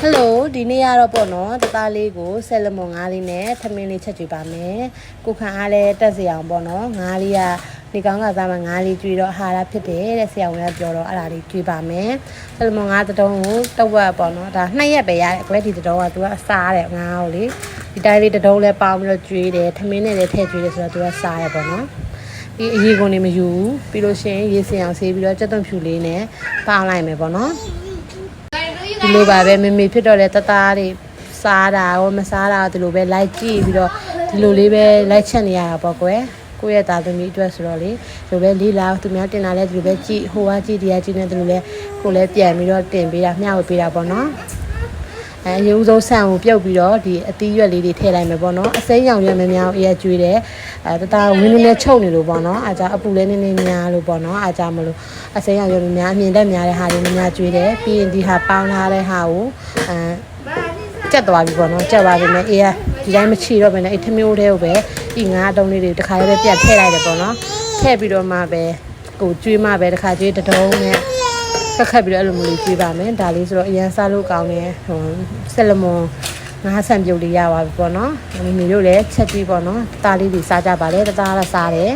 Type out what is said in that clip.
Hello ဒီနေ့ကတော့ပေါ့နော်တသားလေးကိုဆယ်လမွန်ငါးလေးနဲ့ထမင်းလေးချက်ကြွေးပါမယ်ကိုခံအားလည်းတက်စရာအောင်ပေါ့နော်ငါးလေးကဒီကောင်းကစားမှာငါးလေးကြွေးတော့အာဟာရဖြစ်တယ်တဲ့ဆရာဝန်ကပြောတော့အဲ့ဒါလေးကြွေးပါမယ်ဆယ်လမွန်ငါးတုံးကိုတဝက်ပေါ့နော်ဒါ2ရက်ပဲရတယ်အကွဲဒီတုံးကသူကအစားတဲ့ငါးကိုလေဒီတိုင်းလေးတုံးလည်းပေါင်းပြီးတော့ကြွေးတယ်ထမင်းနဲ့လည်းထည့်ကြွေးတယ်ဆိုတော့သူကစားရပေါ့နော်ဒီအရေကုန်နေမယူပြီးလို့ရှိရင်ရေစင်အောင်ဆေးပြီးတော့ကြက်သွန်ဖြူလေးနဲ့ပေါင်းလိုက်မယ်ပေါ့နော်ဒီလိုပါပဲမေမေဖြစ်တော့လေတသားတွေစားတာရောမစားတာဒီလိုပဲလိုက်ကြည့်ပြီးတော့ဒီလိုလေးပဲလိုက်ချက်နေရတာပေါ့ကွယ်ကိုယ့်ရဲ့သားသမီးအတွက်ဆိုတော့လေဒီလိုပဲလေးလာသူများတင်တာလဲဒီလိုပဲကြည့်ဟိုကကြည့်ဒီကကြည့်နေဒီလိုလဲကိုလည်းပြန်ပြီးတော့တင်ပေးတာမျှဝေပေးတာပေါ့နော်ရေဦးဆုံးဆန်ကိုပြုတ်ပြီးတော့ဒီအသီးရွက်လေးတွေထည့်လိုက်မယ်ပေါ့နော်အစိမ်းရောင်ရွက်မများအေးကျွေးတယ်တသားဝင်းနေချုပ်နေလို့ပေါ့နော်အားကြအပူလေးနည်းနည်းများလို့ပေါ့နော်အားကြမလို့အစိမ်းရောင်ရွက်မများအမြင်တက်များတဲ့ဟာတွေမများကျွေးတယ်ပြီးရင်ဒီဟာပေါင်းထားတဲ့ဟာကိုကြက်သွားပြီပေါ့နော်ကြက်ပါပြီမယ်အေးဒီတိုင်းမချီတော့ဘဲနဲ့အဲ့ထမျိုးသေးကိုပဲဒီငါးတုံးလေးတွေတစ်ခါလေးပဲပြတ်ထည့်လိုက်တယ်ပေါ့နော်ထည့်ပြီးတော့မှပဲကိုကျွေးမှပဲတစ်ခါကျွေးတတုံးနဲ့ခက်ပြီးတော့အဲ့လိုမျိုးလေးကျွေးပါမယ်ဒါလေးဆိုတော့အရန်စားလို့ကောင်းတယ်ဟိုဆယ်လမွန်ငါးဆန်ပြုတ်လေးရပါပြီပေါ့နော်မိမိတို့လည်းချက်ကြည့်ပေါ့နော်တားလေးတွေစားကြပါလေတသားတော့စားတယ်